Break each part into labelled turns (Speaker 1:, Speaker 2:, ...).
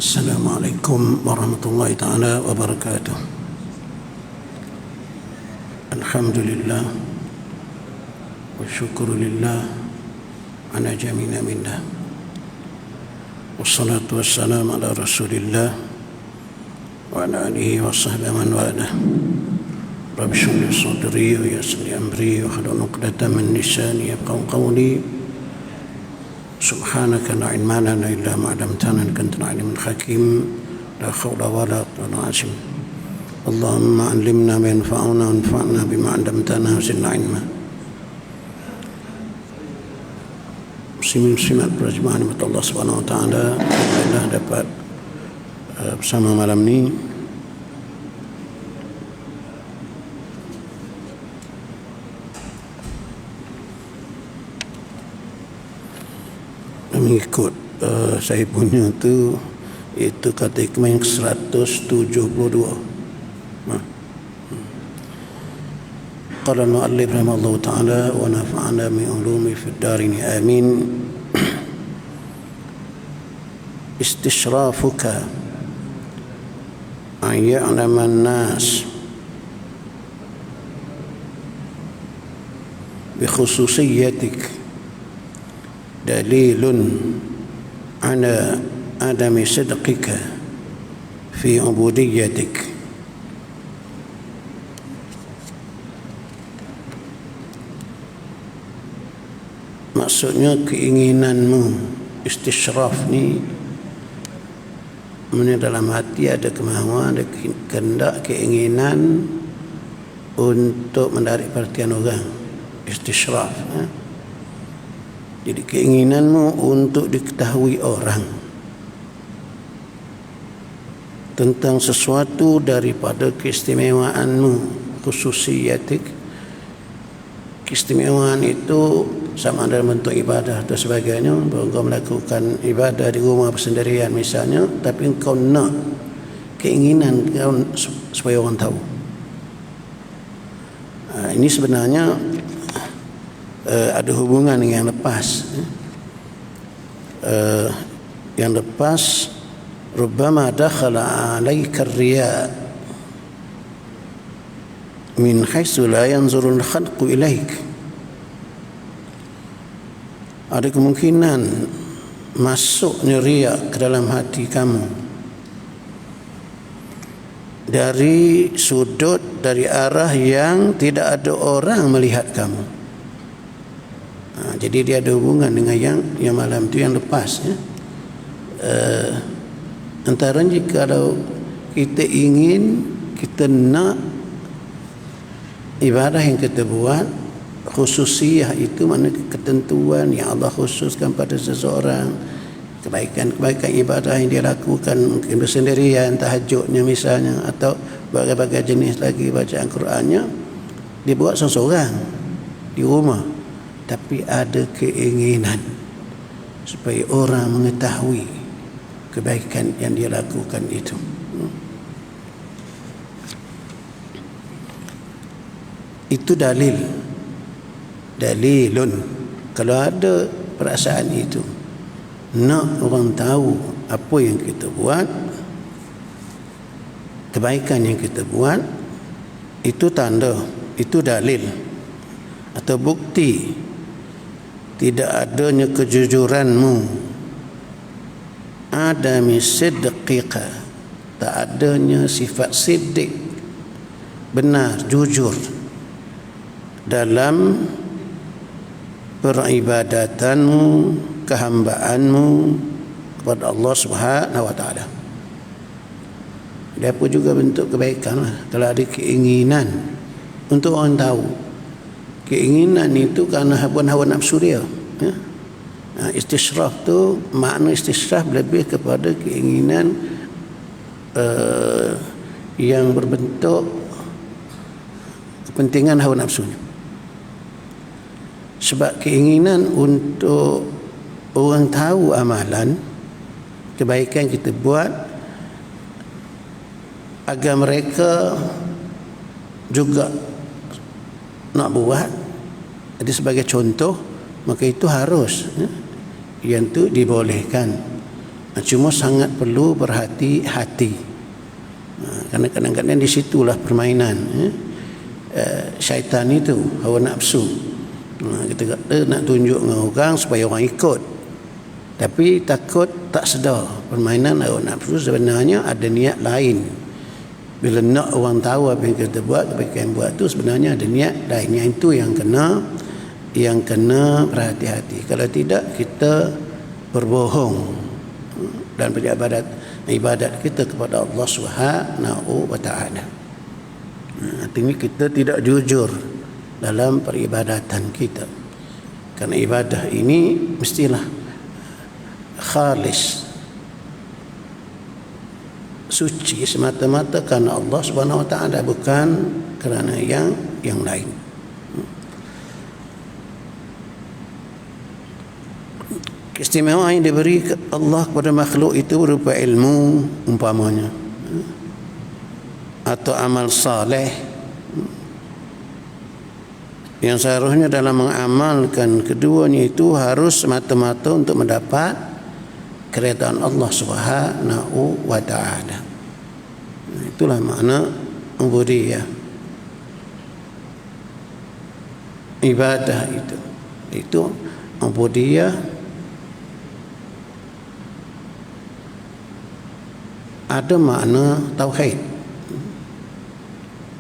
Speaker 1: Assalamualaikum warahmatullahi taala wabarakatuh. Alhamdulillah wa syukurulillah ala jami'ina minna. Wassalatu wassalamu ala Rasulillah wa ala alihi wa sahbihi man wala. Rabbi shrah li sadri wa yassir li amri wa hlul 'uqdatam min lisani yafqahu qawli. Subhanaka la ilma lana illa ma 'allamtana innaka antal alimul hakim. La haula wala quwwata illa billah. Allahumma 'allimna ma yanfa'una wanfa'na bima 'allamtana wa zidna ilma. Muslimin muslimat berjemaah rahmat Allah Subhanahu wa taala, alhamdulillah dapat bersama malam ni mengikut saya punya tu, itu kata hikmah yang 172. Qala al-mu'allif rahimahullah ta'ala wa nafa'ana min ulumi fid darin amin. Istishrafuka an ya'lama an-nas bi khususiyatik dalilun ala adami sidqika fi ubudiyatik. Maksudnya keinginanmu, istishraf ni mana dalam hati ada kemahuan, ada kehendak, keinginan untuk menarik perhatian orang. Istishraf, jadi keinginanmu untuk diketahui orang tentang sesuatu daripada keistimewaanmu, khususiyatik. Keistimewaan itu sama ada bentuk ibadah atau sebagainya. Engkau melakukan ibadah di rumah bersendirian misalnya, tapi engkau nak keinginan kau supaya orang tahu. Ini sebenarnya ada hubungan dengan yang lepas. Yang lepas, rubbama dakhala alaika ar-riya min haitsu la yanzuru al-khalqu ilaik. Ada kemungkinan masuknya riya ke dalam hati kamu dari sudut, dari arah yang tidak ada orang melihat kamu. Jadi dia ada hubungan dengan yang malam tu, yang lepas. Antara jika kalau kita ingin, kita nak ibadah yang kita buat, khususiyah itu makna ketentuan yang Allah khususkan pada seseorang, kebaikan-kebaikan ibadah yang dia lakukan, mungkin bersendirian, tahajudnya misalnya, atau berbagai-bagai jenis lagi bacaan Qurannya, dia buat seorang di rumah, tapi ada keinginan supaya orang mengetahui kebaikan yang dia lakukan itu. Itu dalilun. Kalau ada perasaan itu, nak orang tahu apa yang kita buat, kebaikan yang kita buat, itu tanda, itu dalil atau bukti tidak adanya kejujuranmu, adami sidqika, tak adanya sifat siddiq, benar, jujur dalam peribadatanmu, kehambaanmu kepada Allah Subhanahu wa taala. Dia pun juga bentuk kebaikan lah. Kalau ada keinginan untuk orang tahu, keinginan itu karena hawa nafsu dia. Istishraf tu, makna istishraf lebih kepada keinginan yang berbentuk kepentingan hawa nafsunya. Sebab keinginan untuk orang tahu amalan, kebaikan kita buat, agar mereka juga nak buat. Jadi sebagai contoh, maka itu harus yang tu dibolehkan. Cuma sangat perlu berhati-hati. Karena kadang-kadang di situlah permainan syaitan itu, hawa nafsu. Kita kata nak tunjuk dengan orang supaya orang ikut, tapi takut tak sedar permainan hawa nafsu sebenarnya ada niat lain. Bila nak orang tahu apa yang kita buat, apa yang buat tu sebenarnya ada niat lain. Yang itu yang kena berhati-hati. Kalau tidak, kita berbohong dan ibadat kita kepada Allah Subhanahu wa taala. Artinya kita tidak jujur dalam peribadatan kita. Karena ibadah ini mestilah khalis, suci semata-mata kerana Allah Subhanahu wa taala, bukan kerana yang lain. Keistimewaan yang diberi Allah kepada makhluk itu berupa ilmu umpamanya, atau amal saleh yang seharusnya dalam mengamalkan keduanya itu harus semata-mata untuk mendapat keredaan Allah Subhanahu wa taala. Itulah makna ubudiyah. Ibadah itu ubudiyah ada makna tauhid,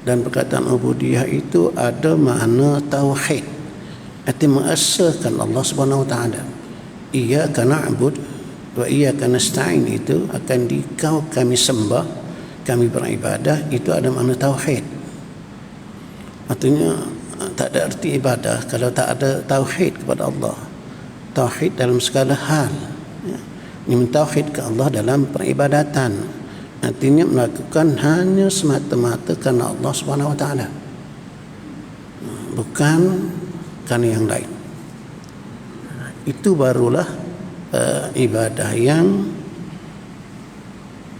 Speaker 1: dan perkataan ubudiyah itu ada makna tauhid, arti mengesahkan Allah Subhanahu wa taala. Iyyaka na'budu wa iyyaka nasta'in itu akan dikau kami sembah, kami beribadah, itu ada makna tauhid. Artinya tak ada arti ibadah kalau tak ada tauhid kepada Allah. Tauhid dalam segala hal. Ini mentauhidkan Allah dalam peribadatan. Artinya melakukan hanya semata-mata kerana Allah Subhanahu wa taala, bukan kerana yang lain. Itu barulah ibadah yang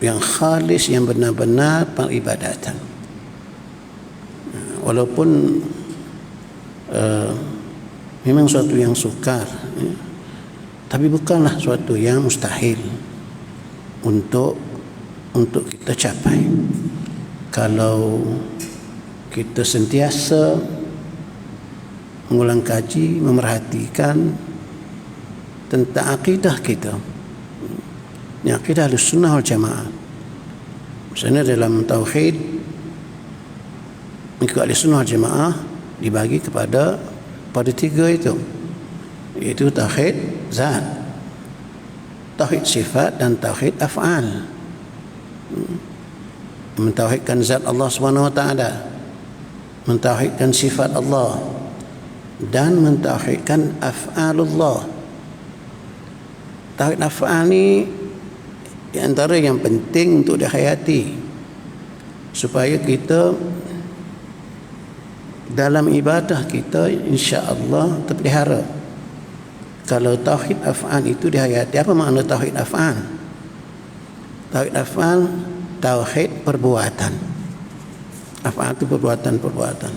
Speaker 1: khalis, yang benar-benar peribadatan. Walaupun memang suatu yang sukar, tapi bukanlah suatu yang mustahil untuk kita capai. Kalau kita sentiasa mengulang kaji, memerhatikan tentang akidah kita, ini akidah Ahlussunnah wal Jamaah. Misalnya dalam tauhid, mengikut Ahlussunnah wal Jamaah dibagi pada tiga itu, iaitu tauhid zat, tauhid sifat, dan tauhid af'al. Mentauhidkan zat Allah Subhanahu wa taala, mentauhidkan sifat Allah, dan mentauhidkan af'alullah. Tauhid af'al ni di antara yang penting untuk dihayati supaya kita dalam ibadah kita insya-Allah terpelihara. Kalau tauhid af'al itu dihayati, apa makna tauhid af'al? Tauhid af'al, tauhid perbuatan. Af'al itu perbuatan-perbuatan.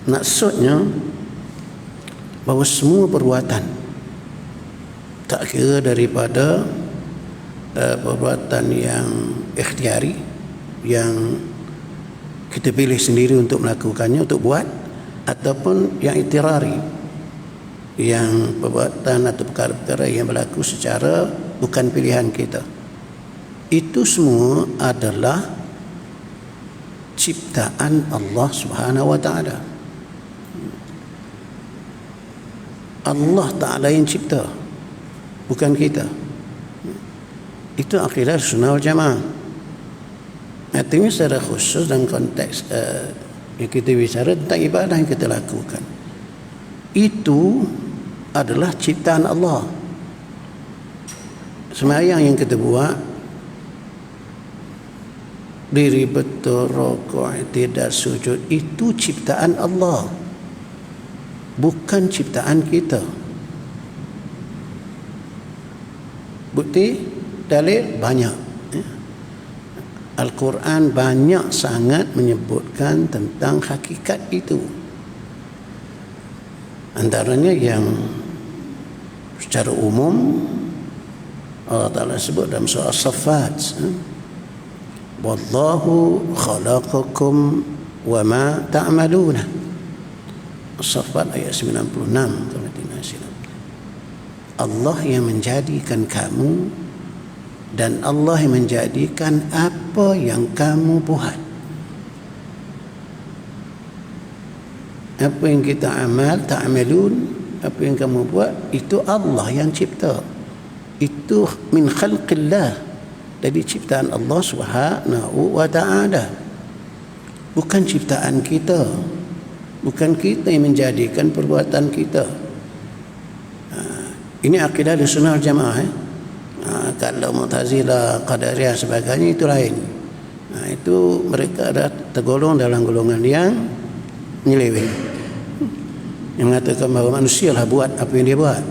Speaker 1: Maksudnya bahawa semua perbuatan, tak kira daripada perbuatan yang ikhtiari, yang kita pilih sendiri untuk melakukannya, untuk buat, ataupun yang itirari, yang perbuatan atau perkara-perkara yang berlaku secara bukan pilihan kita. Itu semua adalah ciptaan Allah Subhanahu wa taala. Allah Ta'ala yang cipta, bukan kita. Itu akidah Sunnah wal Jamaah. Artinya secara khusus dalam konteks yang kita bicara tentang ibadah yang kita lakukan, itu adalah ciptaan Allah. Sembahyang yang kita buat, diri betul, rukuk, i'tidal, sujud, itu ciptaan Allah, bukan ciptaan kita. Bukti, dalil banyak. Al-Quran banyak sangat menyebutkan tentang hakikat itu. Antaranya yang secara umum Allah Ta'ala sebut dalam surah As-Saffat, wallahu khalaqakum wa ma ta'maluna. As-Saffat ayat 96. Allah yang menjadikan kamu dan Allah yang menjadikan apa yang kamu buat. Apa yang kita amal, ta'malun, apa yang kamu buat, itu Allah yang cipta. Itu min khalqillah, dari ciptaan Allah Subhanahu wa ta'ala. Bukan ciptaan kita. Bukan kita yang menjadikan perbuatan kita. Ini akidah Ahlussunnah wal Jamaah. Kalau Mu'tazilah, Qadariyah sebagainya itu lain. Itu mereka ada tergolong dalam golongan yang menyeleweng, yang mengatakan bahawa manusia lah buat apa yang dia buat.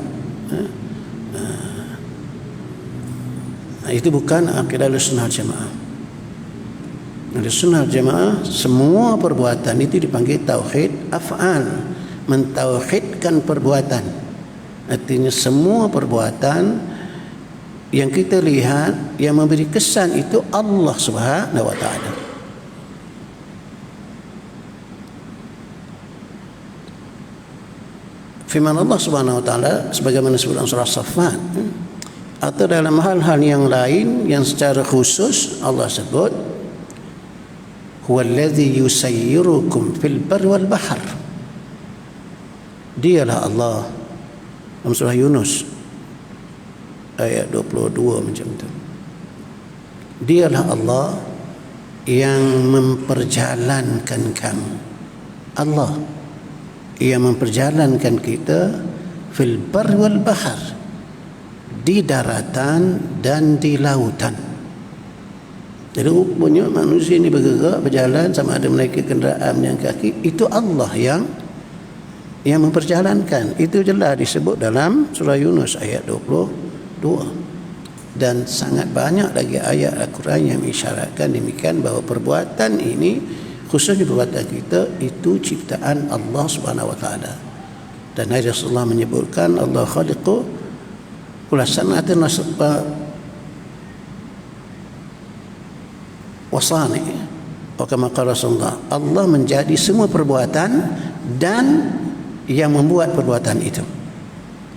Speaker 1: Itu bukan akidah Ahlussunnah wal Jamaah. Ahlussunnah wal Jamaah semua perbuatan itu dipanggil tauhid af'al, mentauhidkan perbuatan. Artinya semua perbuatan yang kita lihat yang memberi kesan itu Allah Subhanahu wa ta'ala. Firman Allah Subhanahu wa ta'ala sebagaimana disebut dalam surah As-Saffat, atau dalam hal-hal yang lain yang secara khusus Allah sebut, huwallazi yusayyirukum fil barri wal bahr. Dialah Allah, dalam surah Yunus ayat 22 macam tu. Dialah Allah yang memperjalankan kamu. Allah yang memperjalankan kita fil barri wal bahr, di daratan dan di lautan. Jadi rupanya manusia ini bergerak, berjalan, sama ada menaiki kenderaan yang kaki, itu Allah yang memperjalankan. Itu jelas disebut dalam surah Yunus ayat 22. Dan sangat banyak lagi ayat Al-Quran yang mengisyaratkan demikian, bahawa perbuatan ini, khususnya perbuatan kita, itu ciptaan Allah Subhanahu wa ta'ala. Dan Nabi Rasulullah menyebutkan Allah khaliqu kulla sanatin wasani. Kama qala Rasulullah, Allah menjadi semua perbuatan dan yang membuat perbuatan itu.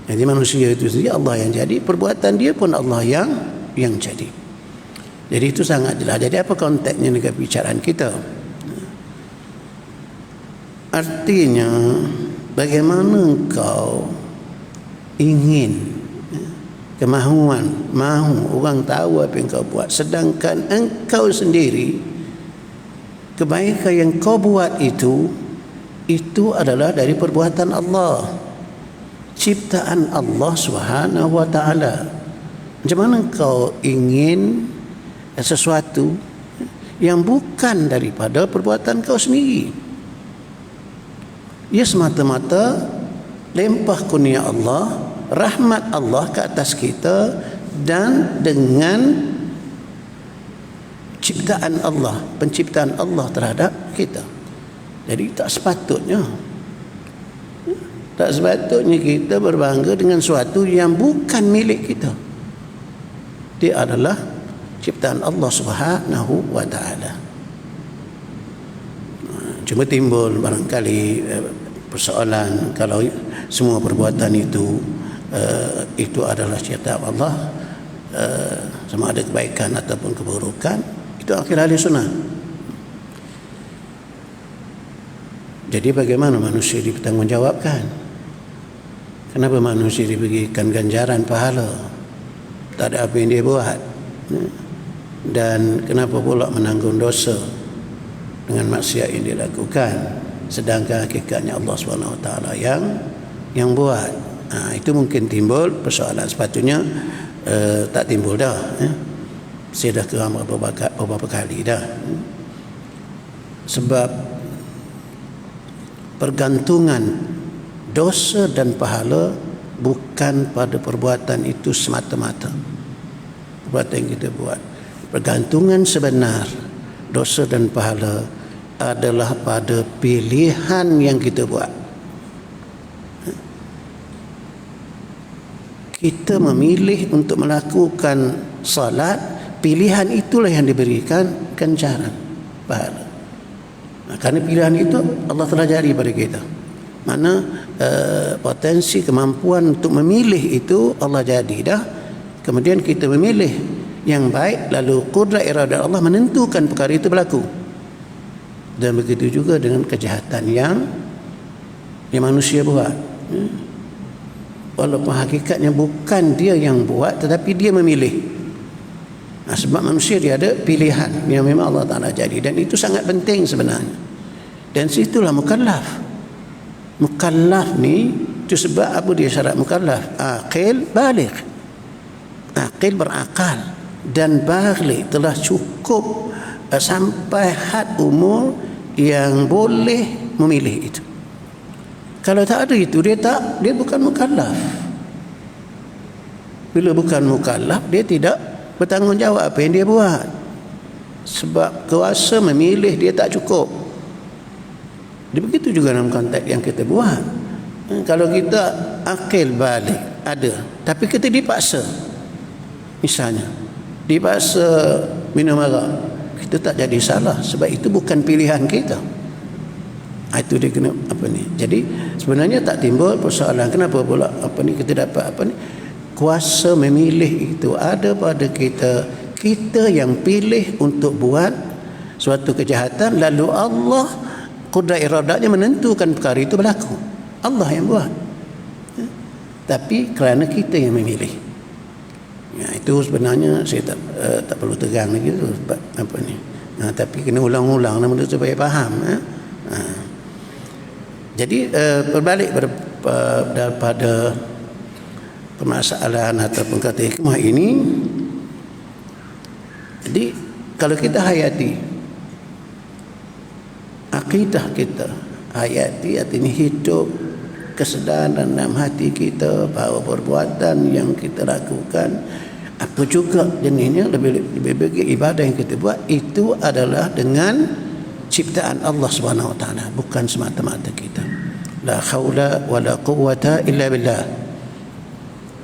Speaker 1: Jadi manusia itu sendiri Allah yang jadi, perbuatan dia pun Allah yang jadi. Jadi itu sangat jelas. Jadi apa konteksnya dengan bicaraan kita? Artinya bagaimana engkau ingin, kemahuan, mahu orang tahu apa yang kau buat, sedangkan engkau sendiri kebaikan yang kau buat itu adalah dari perbuatan Allah, ciptaan Allah Subhanahu wa ta'ala. Macam mana kau ingin sesuatu yang bukan daripada perbuatan kau sendiri? Ia semata-mata limpah kurnia Allah, rahmat Allah ke atas kita, dan dengan ciptaan Allah, penciptaan Allah terhadap kita. Jadi tak sepatutnya kita berbangga dengan sesuatu yang bukan milik kita. Dia adalah ciptaan Allah Subhanahu wa ta'ala. Cuma timbul barangkali persoalan, kalau semua perbuatan itu adalah ciptaan Allah, sama ada kebaikan ataupun keburukan, itu akidah Ahlussunnah. Jadi bagaimana manusia dipertanggungjawabkan? Kenapa manusia diberikan ganjaran pahala? Tak ada apa yang dia buat. Dan kenapa pula menanggung dosa dengan maksiat yang dia lakukan, sedangkan hakikatnya Allah SWT yang buat? Itu mungkin timbul persoalan. Sepatutnya tak timbul dah. Saya dah keram beberapa kali dah. Sebab pergantungan dosa dan pahala bukan pada perbuatan itu semata-mata, perbuatan yang kita buat. Pergantungan sebenar dosa dan pahala adalah pada pilihan yang kita buat. kita memilih untuk melakukan salat, pilihan itulah yang diberikan ganjaran pahala. Karena pilihan itu Allah telah jari pada kita. Mana potensi kemampuan untuk memilih itu Allah jadi dah. Kemudian kita memilih yang baik, lalu qudrat iradah Allah menentukan perkara itu berlaku. Dan begitu juga dengan kejahatan yang manusia buat. Walaupun hakikatnya bukan dia yang buat, tetapi dia memilih. Sebab manusia dia ada pilihan yang memang Allah Ta'ala jadi, dan itu sangat penting sebenarnya. Dan situlah mukallaf. Mukallaf ni, itu sebab apa dia syarat mukallaf? Aqil baligh. Aqil berakal dan baligh, telah cukup sampai had umur yang boleh memilih itu. Kalau tak ada itu, dia bukan mukallaf. Bila bukan mukallaf, dia tidak bertanggungjawab apa yang dia buat. Sebab kuasa memilih dia tak cukup. Begitu juga dalam konteks yang kita buat. Kalau kita akil balik ada, tapi kita dipaksa, misalnya dipaksa minum arak, kita tak jadi salah sebab itu bukan pilihan kita. Itu dia kena apa ni. Jadi sebenarnya tak timbul persoalan kenapa pula kita dapat kuasa memilih itu ada pada kita. Kita yang pilih untuk buat suatu kejahatan, lalu Allah qudrat iradahnya menentukan perkara itu berlaku. Allah yang buat. Tapi kerana kita yang memilih. Itu sebenarnya saya tak perlu tegang lagi tu sebab apa ni. Tapi kena ulang-ulang nama tu supaya faham. Jadi berbalik daripada permasalahan ataupun kata hikmah ini, jadi kalau kita hayati akidah kita, hayati artinya hidup kesedaran dalam hati kita bahawa perbuatan yang kita lakukan apa juga jenisnya, lebih bagi ibadah yang kita buat itu adalah dengan ciptaan Allah Subhanahu Wa Taala, bukan semata-mata kita. La haula wala quwwata illa billah.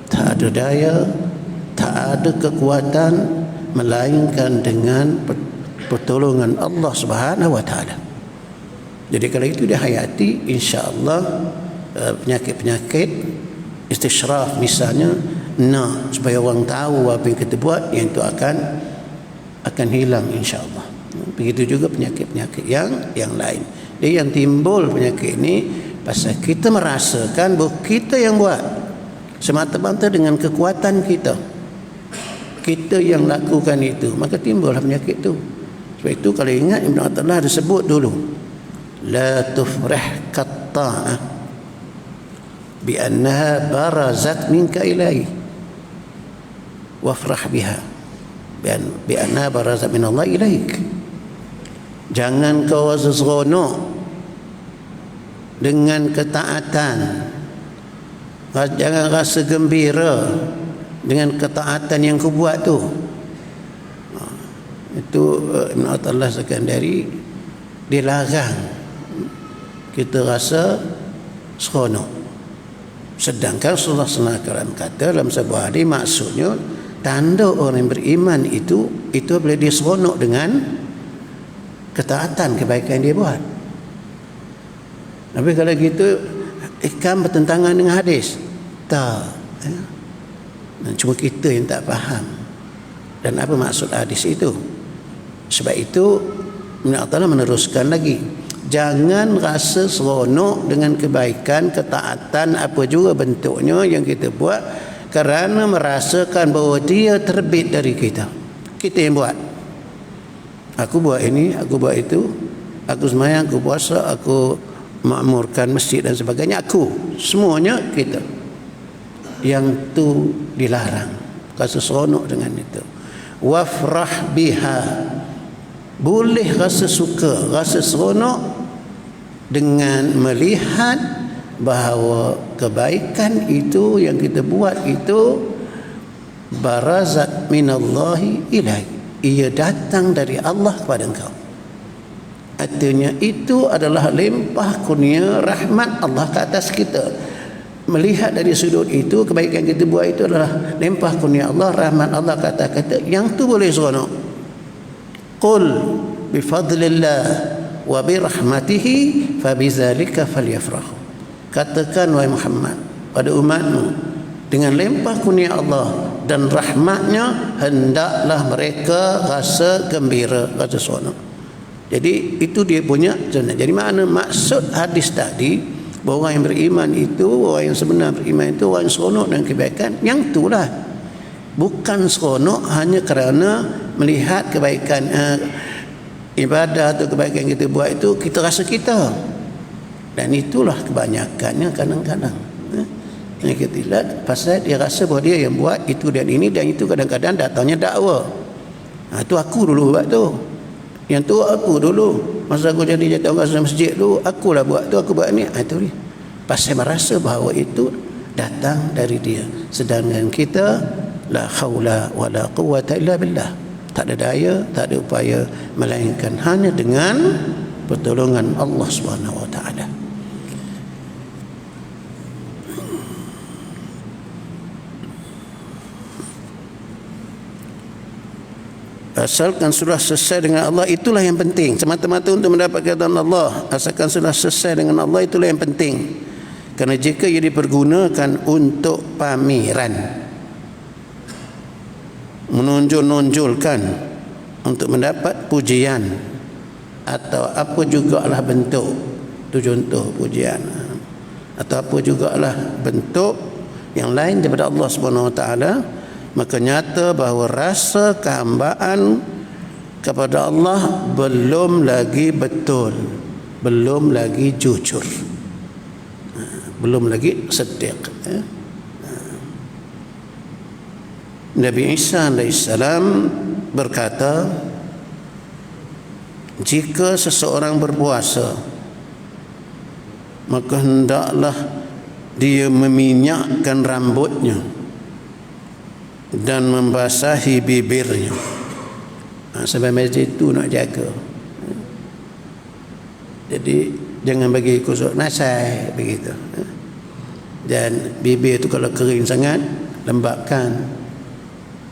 Speaker 1: Tak ada daya, tak ada kekuatan melainkan dengan pertolongan Allah Subhanahu Wa Taala. Jadi kalau itu dihayati, insya-Allah penyakit-penyakit istisyraf misalnya, supaya orang tahu apa yang kita buat, yang itu akan hilang insya-Allah. Begitu juga penyakit-penyakit yang lain. Dia yang timbul penyakit ini pasal kita merasakan bahawa kita yang buat semata-mata dengan kekuatan kita. Kita yang lakukan itu, maka timbullah penyakit itu. Sebab itu kalau ingat Ibn Athaillah ada sebut dulu, la tufrih qatta'ah bi annaha barazat minka ilai wafrah biha bi annaha barazat min Allah ilaik. Jangan kau rasa seronok dengan ketaatan, jangan rasa gembira dengan ketaatan yang kau buat tu. Itu Ibn Athaillah Sekandari dilarang kita rasa seronok. Sedangkan Rasulullah SAW kata dalam sebuah hadis, maksudnya tanda orang yang beriman itu bila dia seronok dengan ketaatan, kebaikan dia buat. Tapi kalau gitu ikan bertentangan dengan hadis, tak. Cuma kita yang tak faham dan apa maksud hadis itu. Sebab itu Ibn Athaillah meneruskan lagi, jangan rasa seronok dengan kebaikan, ketaatan apa juga bentuknya yang kita buat kerana merasakan bahawa dia terbit dari kita. Kita yang buat. Aku buat ini, aku buat itu, aku sembahyang, aku puasa, aku makmurkan masjid dan sebagainya. Aku, semuanya kita. Yang tu dilarang. Rasa seronok dengan itu. Wafrah biha. Boleh rasa suka, rasa seronok dengan melihat bahawa kebaikan itu yang kita buat itu barazat minallahi ilaih. Ia datang dari Allah kepada engkau. Artinya itu adalah limpah kurnia rahmat Allah ke atas kita. melihat dari sudut itu, kebaikan kita buat itu adalah limpah kurnia Allah, rahmat Allah, kata-kata yang tu boleh seronok. Qul bifadlillah wa birahmatihi fabizalika falyafrahu. Katakan wahai Muhammad pada umatmu, dengan limpah kurnia Allah dan rahmatnya hendaklah mereka rasa gembira, rasa seronok. Jadi itu dia punya sunnah. Jadi makna maksud hadis tadi, bahawa orang yang beriman itu, orang yang sebenar beriman itu orang yang seronok dan kebaikan, yang itulah. Bukan seronok hanya kerana melihat kebaikan ibadah atau kebaikan kita buat itu kita rasa kita. Dan itulah kebanyakannya kadang-kadang. Yang kita lihat pasal dia rasa bahawa dia yang buat itu dan ini, dan itu kadang-kadang datangnya dakwa. Itu aku dulu buat tu. Yang tu aku dulu. Masa aku jadi jatuh masjid dulu, akulah buat tu, aku buat ni. Itu dia. Pasal merasa bahawa itu datang dari dia. Sedangkan kita la haula wala quwwata illa billah. Tak ada daya, tak ada upaya melainkan hanya dengan pertolongan Allah Subhanahu wa taala. Asalkan sudah selesai dengan Allah, itulah yang penting. Semata-mata untuk mendapatkan keridhaan Allah, asalkan sudah selesai dengan Allah, itulah yang penting. Kerana jika ia dipergunakan untuk pameran, menonjol-nonjolkan untuk mendapat pujian atau apa jugalah bentuk, itu contoh pujian, atau apa jugalah bentuk yang lain daripada Allah Subhanahu wa taala, maka nyata bahawa rasa kehambaan kepada Allah belum lagi betul, belum lagi jujur, belum lagi siddiq. Nabi Isa AS berkata, jika seseorang berpuasa, maka hendaklah dia meminyakkan rambutnya dan membasahi bibirnya. Sebab masjid itu nak jaga. Jadi jangan bagi kusuk nasai begitu. Dan bibir itu kalau kering sangat, lembabkan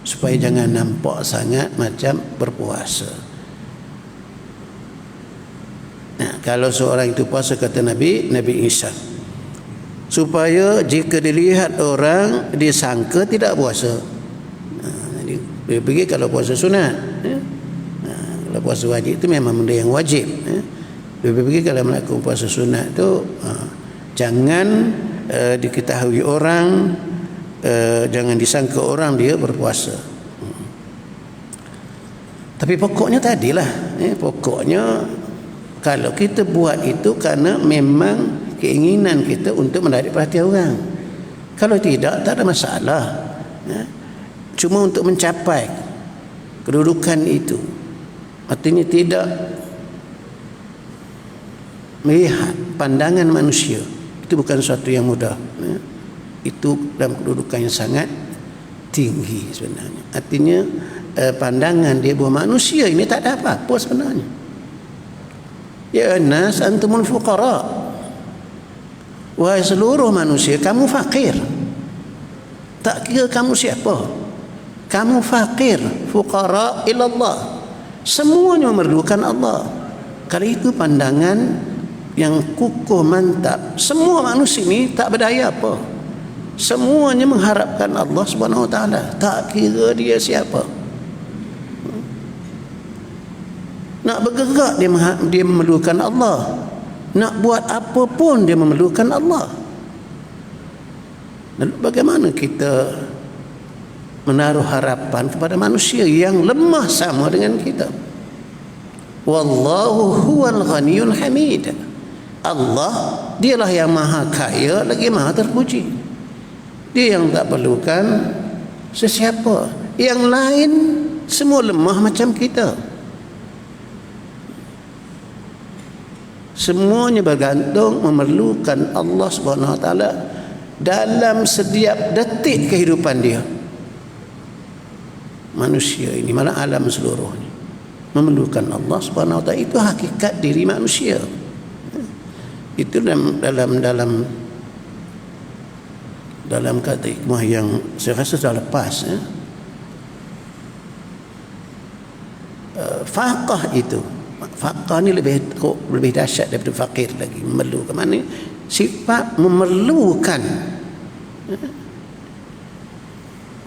Speaker 1: supaya jangan nampak sangat macam berpuasa. Nah, kalau seorang itu puasa, kata Nabi Isa, supaya jika dilihat orang disangka tidak puasa. Dia pergi kalau puasa sunat, kalau puasa wajib itu memang benda yang wajib. Dia pergi kalau melakukan puasa sunat itu jangan diketahui orang, jangan disangka orang dia berpuasa. Tapi pokoknya tadilah, pokoknya kalau kita buat itu kerana memang keinginan kita untuk menarik perhatian orang. Kalau tidak, tak ada masalah. Cuma untuk mencapai kedudukan itu, artinya tidak melihat pandangan manusia, itu bukan sesuatu yang mudah. Itu dalam kedudukan yang sangat tinggi sebenarnya. Artinya pandangan dia bahawa manusia ini tak ada apa-apa sebenarnya. Ya nas antumul fuqara, wahai seluruh manusia kamu fakir. Tak kira kamu siapa, kamu fakir, fuqara ilallah, semuanya memerlukan Allah. Kalau itu pandangan yang kukuh mantap, semua manusia ini tak berdaya apa, semuanya mengharapkan Allah Subhanahu wa taala, tak kira dia siapa. Nak bergerak dia memerlukan Allah, nak buat apa pun dia memerlukan Allah. Lalu bagaimana kita menaruh harapan kepada manusia yang lemah sama dengan kita? Wallahu huwal ghaniyul hamid. Allah dialah yang maha kaya lagi maha terpuji. Dia yang tak perlukan sesiapa. Yang lain semua lemah macam kita. Semuanya bergantung memerlukan Allah Subhanahu wa taala dalam setiap detik kehidupan dia. Manusia ini, malah alam seluruhnya, memerlukan Allah Subhanahu wa taala. Itu hakikat diri manusia. Itu dalam dalam kata hikmah yang saya rasa dah lepas, faqah itu, faqah ni lebih dahsyat daripada fakir lagi, memerlukan. Mana sifat memerlukan.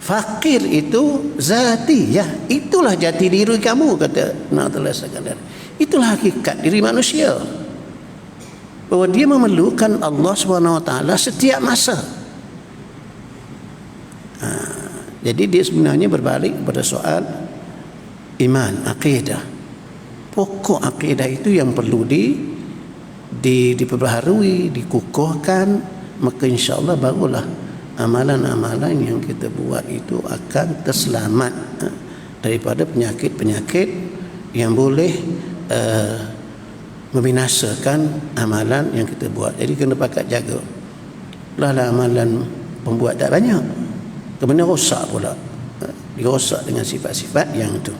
Speaker 1: Fakir itu zatiyah, itulah jati diri kamu, kata Nahdlatul Sekalian. Itulah hakikat diri manusia, bahwa dia memerlukan Allah SWT setiap masa. Jadi dia sebenarnya berbalik kepada soal iman, akidah. Pokok akidah itu yang perlu diperbaharui, dikukuhkan, maka insya-Allah barulah amalan-amalan yang kita buat itu akan terselamat daripada penyakit-penyakit yang boleh membinasakan amalan yang kita buat. Jadi kena pakat jaga. Lah amalan pembuat tak banyak, kemudian rosak pula. Dirosak dengan sifat-sifat yang itu.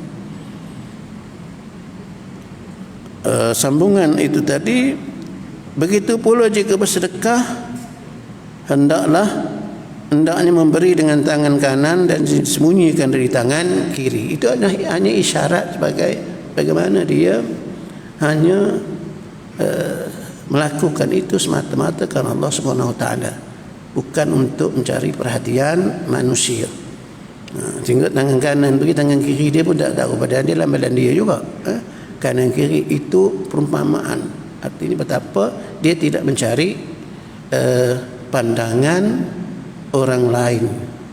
Speaker 1: Sambungan itu tadi, begitu pula jika bersedekah, hendaknya memberi dengan tangan kanan dan disembunyikan dari tangan kiri. Itu hanya isyarat sebagai bagaimana dia hanya melakukan itu semata-mata kerana Allah Subhanahu Wa Taala, bukan untuk mencari perhatian manusia. Sehingga tangan kanan bagi tangan kiri, dia pun tak tahu badan dia lambalan dia juga. Kanan kiri itu perumpamaan, artinya betapa dia tidak mencari pandangan orang lain,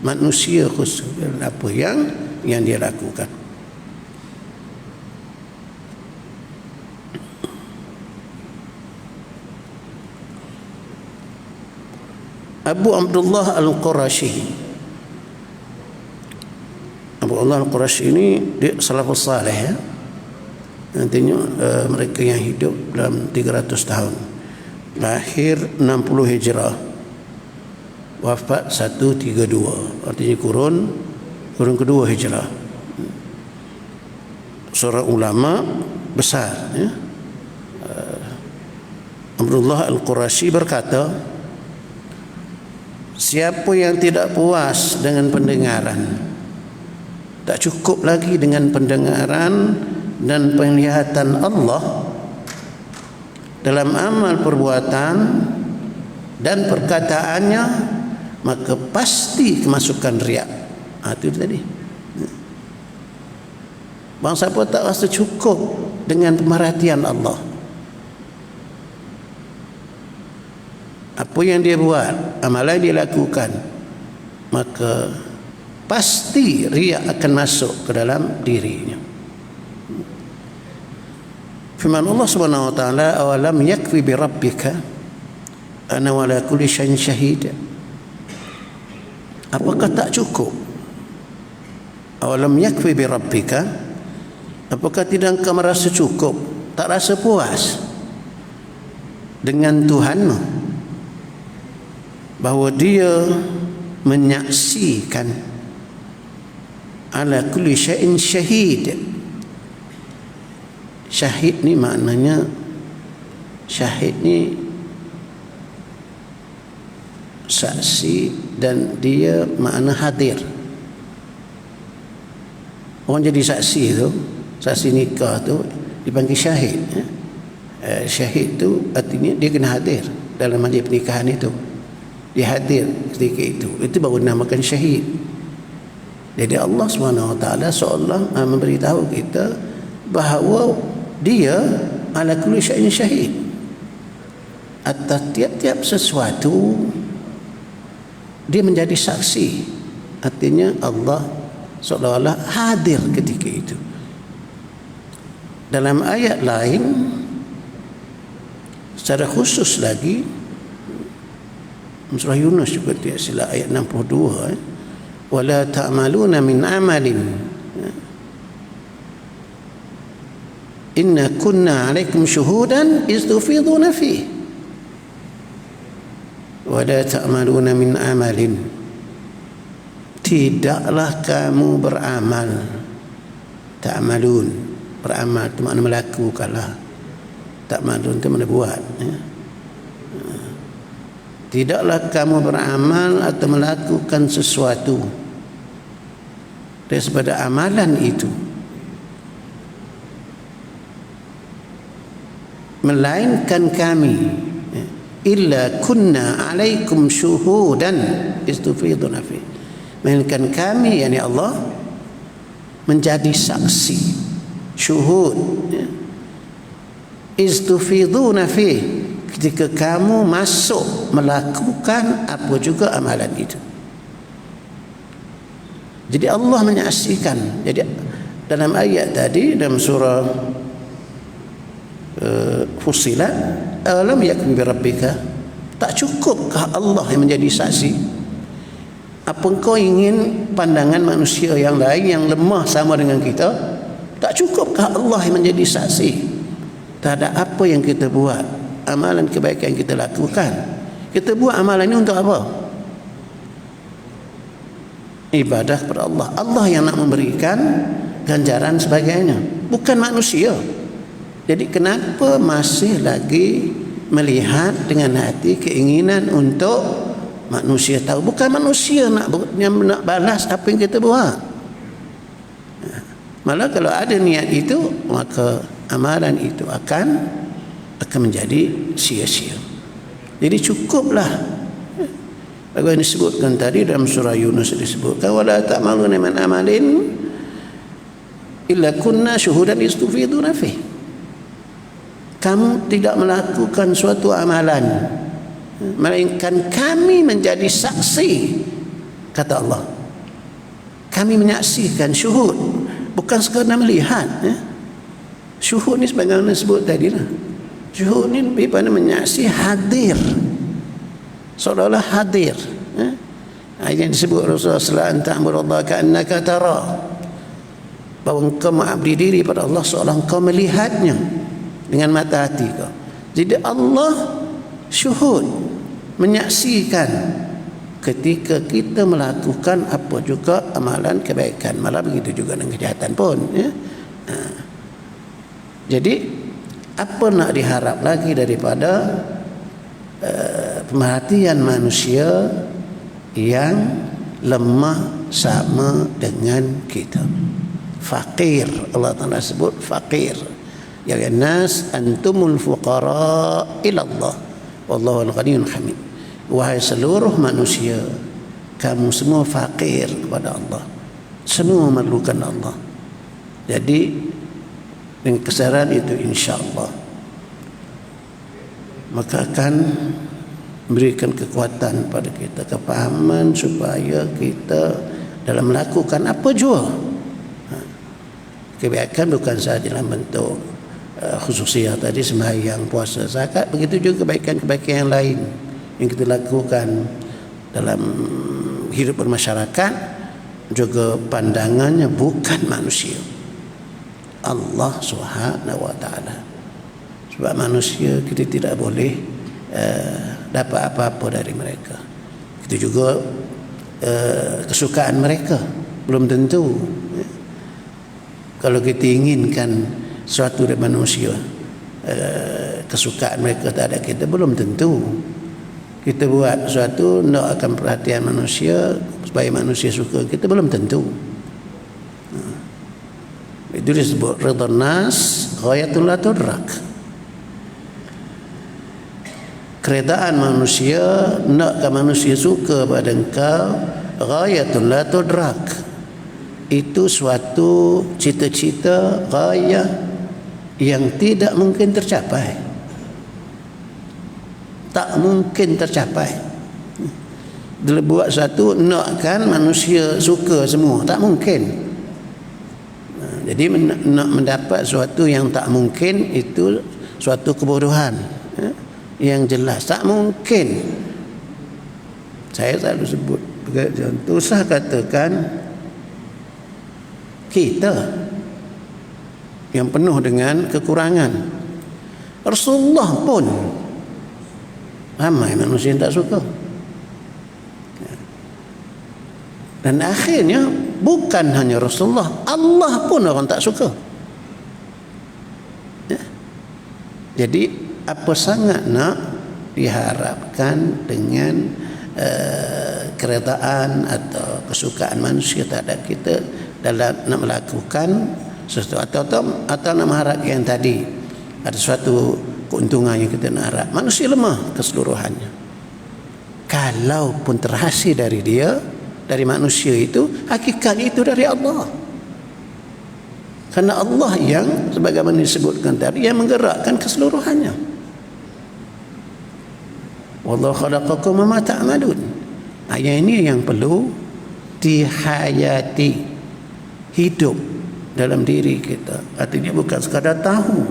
Speaker 1: manusia khusus, apa yang dia lakukan. Abu Abdullah Al-Qurashi. Abu Abdullah Al-Qurashi ini dia salafus salih, ya. Nantinya mereka yang hidup dalam 300 tahun. Lahir 60 Hijrah, wafat 132, artinya kurun kedua Hijrah. Seorang ulama besar, ya. Abdullah Al-Qurashi berkata, siapa yang tidak puas dengan pendengaran, tak cukup lagi dengan pendengaran dan penglihatan Allah dalam amal perbuatan dan perkataannya, maka pasti kemasukan riak. Itu tadi. Bangsa apa tak rasa cukup dengan pemerhatian Allah, apa yang dia buat, amalan yang dia lakukan, maka pasti riak akan masuk ke dalam dirinya. Firman Allah Subhanahu Wa Taala, awalam yakfi bi rabbika ana wala kulli syai'in syahid. Apakah tak cukup? Awalam yakfi bi rabbika, apakah tidak engkau merasa cukup, tak rasa puas dengan Tuhanmu, bahawa dia menyaksikan ala kulli syai'in syahid. Syahid ni maknanya, syahid ni saksi, dan dia makna hadir. Orang jadi saksi tu, saksi nikah tu dipanggil syahid, ya. Syahid tu artinya dia kena hadir dalam majlis pernikahan itu. Dia hadir ketika itu. Itu baru dinamakan syahid. Jadi Allah SWT seolah memberitahu kita bahawa dia ala kulli syai'in syahid, atas tiap-tiap sesuatu dia menjadi saksi. Artinya Allah seolah-olah hadir ketika itu. Dalam ayat lain secara khusus lagi, surah Yunus juga tidak silap ayat 62, wala ta'maluna min amalin inna kunna 'alaikum syuhudan iz tufiduna fihi wala ta'maluna min amalin, tidaklah kamu beramal. Ta'malun, beramal itu makna melakukanlah. Ta'malun itu makna buat, ya. tidaklah kamu beramal atau melakukan sesuatu daripada amalan itu, melainkan kami illa kunna alaikum syuhudan istufiduna fi, melainkan kami, yakni Allah, menjadi saksi, syuhud, istufiduna fi, ketika kamu masuk melakukan apa juga amalan itu. Jadi Allah menyaksikan. Jadi dalam ayat tadi, dalam surah Fussilat, alam yakun bi rabbika, tak cukupkah Allah yang menjadi saksi? Apa engkau ingin pandangan manusia yang lain yang lemah sama dengan kita? Tak cukupkah Allah yang menjadi saksi terhadap apa yang kita buat, amalan kebaikan yang kita lakukan? Kita buat amalan ini untuk apa? Ibadah kepada Allah. Allah yang nak memberikan ganjaran sebagainya, bukan manusia. Jadi kenapa masih lagi melihat dengan hati keinginan untuk manusia tahu? Bukan manusia nak balas apa yang kita buat. Malah kalau ada niat itu, maka amalan itu akan menjadi sia-sia. Jadi cukuplah. Bagaimana disebutkan tadi dalam surah Yunus, disebutkan wala ta'maluna min amalin illa kunna syuhudan istufiduna fi. Kamu tidak melakukan suatu amalan melainkan kami menjadi saksi, kata Allah. Kami menyaksikan, syuhud, bukan sekadar melihat. Syuhud ni sebagaimana disebut tadi lah. Syuhud ni lebih pada menyaksi, hadir, seolah-olah hadir. Yang disebut Rasulullah sallallahu alaihi wasallam, ta'budallaha ka'annaka tara, bahawa engkau mengabdi diri pada Allah seolah engkau melihatnya dengan mata hati kau. Jadi Allah syuhud, menyaksikan ketika kita melakukan apa juga amalan kebaikan, malah begitu juga dengan kejahatan pun, ya. Jadi apa nak diharap lagi daripada pemerhatian manusia yang lemah sama dengan kita, fakir. Allah Ta'ala sebut fakir, ya nas antumul fuqara ila Allah wallahu al-ghaniyyul hamid. Wahai seluruh manusia, kamu semua fakir kepada Allah, semua memerlukan Allah. Jadi dengan kesabaran itu, insya-Allah, maka akan memberikan kekuatan pada kita, kefahaman supaya kita dalam melakukan apa jua kebaikan, bukan sahaja dalam bentuk khususiyah tadi, sembahyang, puasa, zakat, begitu juga kebaikan-kebaikan yang lain yang kita lakukan dalam hidup bermasyarakat, juga pandangannya bukan manusia, Allah Subhanahu wa taala. Sebab manusia kita tidak boleh dapat apa-apa dari mereka. Itu juga kesukaan mereka belum tentu. Kalau kita inginkan sesuatu dari manusia, kesukaan mereka tak ada, kita belum tentu. Kita buat sesuatu nak akan perhatian manusia supaya manusia suka kita, belum tentu. Itu disebut ridha nas ghayatun la tudrak. Keredaan manusia, nakkan manusia suka pada engkau, ghayatun la tudrak, itu suatu cita-cita, ghayah yang tidak mungkin tercapai. Tak mungkin tercapai. Dia buat satu, nakkan manusia suka semua, tak mungkin. Jadi nak mendapat sesuatu yang tak mungkin, itu suatu kebodohan yang jelas, tak mungkin. Saya selalu sebut contoh, saya katakan kita yang penuh dengan kekurangan, Rasulullah pun ramai manusia yang tak suka. Dan akhirnya bukan hanya Rasulullah, Allah pun orang tak suka. Jadi apa sangat nak diharapkan dengan keredaan atau kesukaan manusia terhadap kita dalam nak melakukan sesuatu atau nak mengharap yang tadi ada suatu keuntungan yang kita nak harap. Manusia lemah keseluruhannya. Kalaupun terhasil dari dia, dari manusia itu, hakikatnya itu dari Allah. Karena Allah yang sebagaimana disebutkan tadi yang menggerakkan keseluruhannya. Wallahu khalaqakum wa ma ta'malun. Ayat ini yang perlu dihayati, hidup dalam diri kita. Artinya bukan sekadar tahu.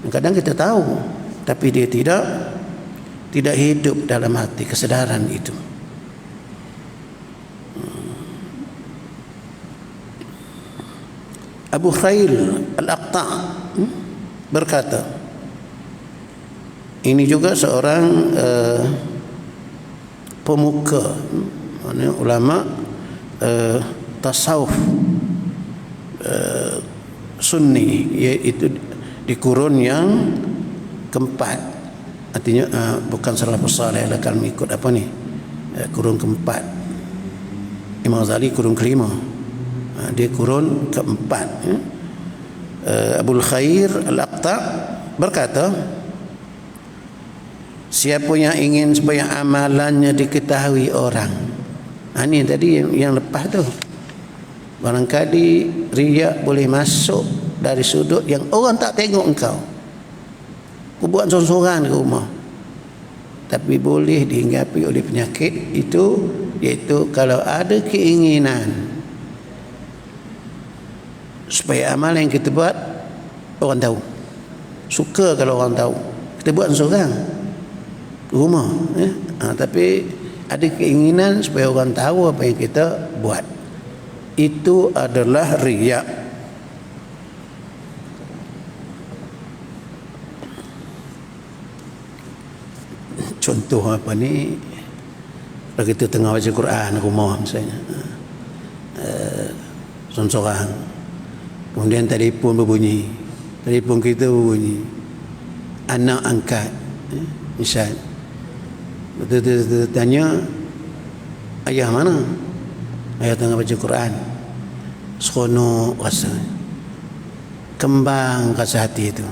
Speaker 1: Kadang kita tahu, tapi dia tidak hidup dalam hati kesedaran itu. Abu Khail Al-Aqta' berkata, ini juga seorang pemuka, ulama tasawuf sunni, iaitu di kurun yang keempat. Artinya bukan salafus saleh, kalau mengikut apa ni, kurun keempat. Imam Ghazali kurun kelima, dia kurun keempat. Abul Khair Al-Aqta' berkata, siapa yang ingin supaya amalannya diketahui orang, ini tadi yang lepas tu, barangkali riak boleh masuk dari sudut yang orang tak tengok engkau. Kau buat sorang-sorang di rumah, tapi boleh dihinggapi oleh penyakit itu, iaitu kalau ada keinginan supaya amal yang kita buat orang tahu. Suka kalau orang tahu. Kita buat sorang rumah, tapi ada keinginan supaya orang tahu apa yang kita buat. Itu adalah riya. Contoh apa ni, kalau kita tengah baca Quran rumah misalnya, sorang-sorang, kemudian telefon berbunyi, telefon kita berbunyi, anak angkat, misal betul-betul tanya, ayah mana? Ayah tengah baca Quran. Seronok rasa, kembang rasa hati itu.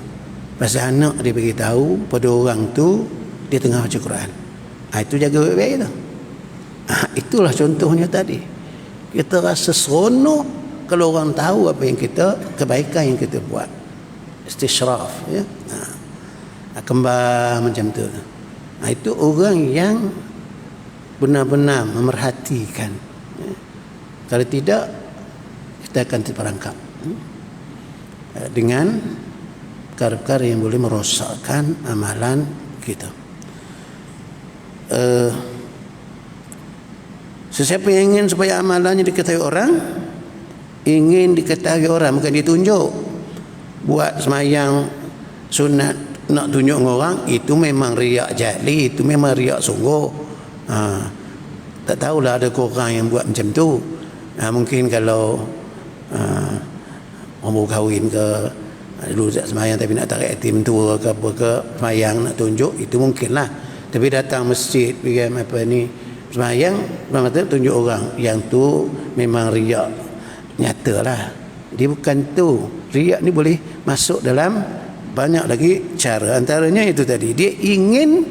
Speaker 1: Pasal anak dia beritahu pada orang tu dia tengah baca Quran. Itu jaga baik-baik tu. Itulah contohnya tadi. Kita rasa seronok kalau orang tahu apa yang kita, kebaikan yang kita buat. Istishraf, ya. Kembang macam tu. Itu orang yang benar-benar memerhatikan. Kalau tidak, kita akan terperangkap dengan perkara-perkara yang boleh merosakkan amalan kita. Sesiapa yang ingin supaya amalannya diketahui orang, ingin diketahui orang, bukan ditunjuk. Buat semayang sunat nak tunjuk orang, itu memang riak jali, itu memang riak sungguh. Tak tahulah ada orang yang buat macam tu. Mungkin kalau orang baru kahwin ke, dulu tak semayang tapi nak tarik hati mentua ke apa ke, semayang nak tunjuk, itu mungkinlah. Tapi datang masjid pergi apa ni semayang, betul tunjuk orang, yang tu memang riak nyatalah. Dia bukan tu. Riak ni boleh masuk dalam banyak lagi cara. Antaranya itu tadi, dia ingin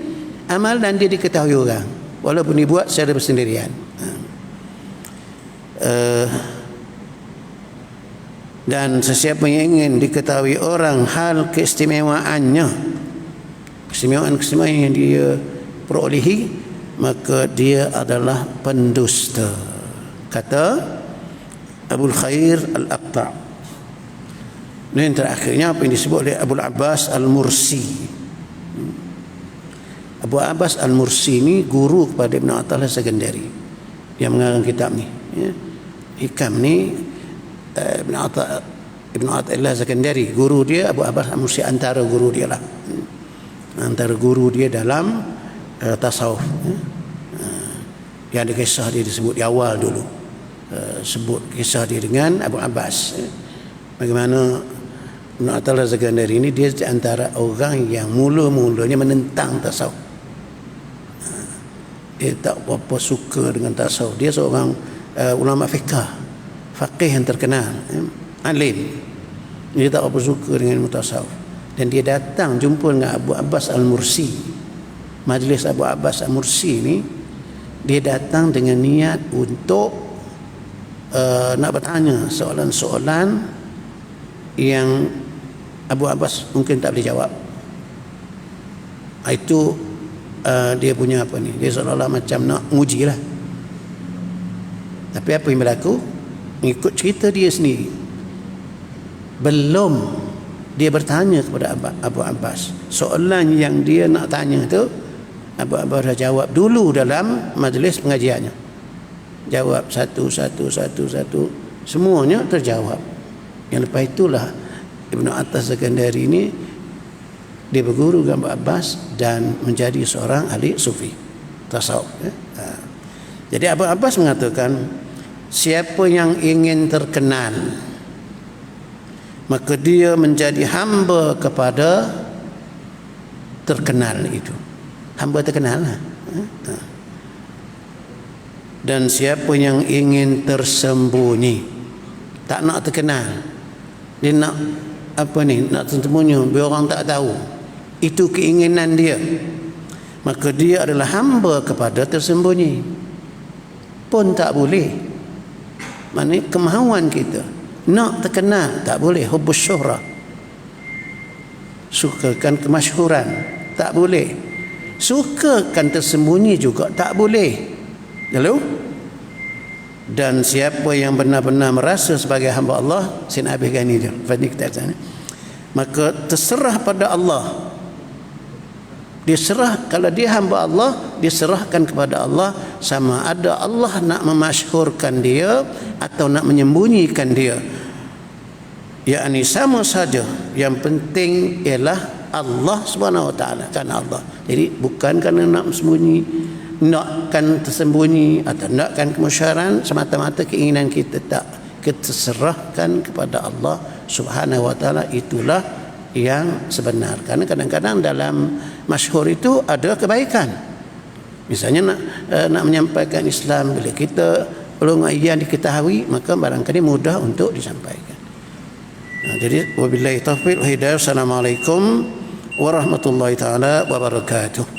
Speaker 1: amal dan dia diketahui orang, walaupun dibuat secara bersendirian. Dan sesiapa yang ingin diketahui orang hal keistimewaannya, keistimewaan yang dia perolehi, maka dia adalah pendusta, kata Abul Khair Al-Aqta'. Dan terakhirnya apa yang disebut oleh Abu Abbas Al-Mursi. Abu Abbas Al-Mursi ini guru kepada Ibn Athaillah Sakandari yang mengarang kitab ni, ya. Hikam ni Ibn Athaillah Sakandari, guru dia Abu Abbas Al-Mursi, antara guru dia lah, antara guru dia dalam tasawuf, yang ada kisah dia disebut di awal dulu, sebut kisah dia dengan Abu Abbas, bagaimana Ibn Athaillah Sakandari ini dia antara orang yang mula-mulanya menentang tasawuf. dia tak berapa suka dengan tasawuf. Dia seorang ulama faqih yang terkenal, alim. Dia tak berapa suka dengan tasawuf. Dan dia datang jumpa dengan Abu Abbas Al-Mursi. Majlis Abu Abbas Al-Mursi ni, dia datang dengan niat untuk nak bertanya soalan-soalan yang Abu Abbas mungkin tak boleh jawab. Itu dia punya apa ni, dia seolah-olah macam nak menguji lah. Tapi apa yang berlaku, ikut cerita dia sendiri, belum dia bertanya kepada Abu Abbas, soalan yang dia nak tanya tu Abu Abbas dah jawab dulu dalam majlis pengajiannya. Jawab satu, semuanya terjawab. Yang lepas itulah Ibnu Attas Sekandari ini dia berguru dengan Abu Abbas dan menjadi seorang ahli sufi tasawuf. Jadi Abu Abbas mengatakan, siapa yang ingin terkenal maka dia menjadi hamba kepada terkenal itu. Hamba terkenal lah. Dan siapa yang ingin tersembunyi, tak nak terkenal, dia nak apa ni, nak tersembunyi biar orang tak tahu, itu keinginan dia, maka dia adalah hamba kepada tersembunyi pun tak boleh. Maknanya kemahuan kita nak terkenal tak boleh. Hubbus syuhrah, sukakan kemasyhuran tak boleh. Sukakan tersembunyi juga tak boleh. Lalu, dan siapa yang benar-benar merasa sebagai hamba Allah, saya nak habiskan ini je, maka terserah pada Allah. Dia serah, kalau dia hamba Allah, dia serahkan kepada Allah, sama ada Allah nak memasyhurkan dia atau nak menyembunyikan dia, yakni sama saja. Yang penting ialah Allah Subhanahu Wa Taala, kan Allah. Jadi bukan kerana nak sembunyi, nakkan tersembunyi atau nakkan kemusyaran semata-mata keinginan kita, tak. Kita serahkan kepada Allah Subhanahu Wa Taala, itulah yang sebenar. Karena kadang-kadang dalam masyhur itu ada kebaikan. Misalnya nak menyampaikan Islam, bila kita belum yang diketahui, maka barangkali mudah untuk disampaikan. Jadi wabillahi taufiq wa hidayah. Assalamualaikum warahmatullahi taala wabarakatuh.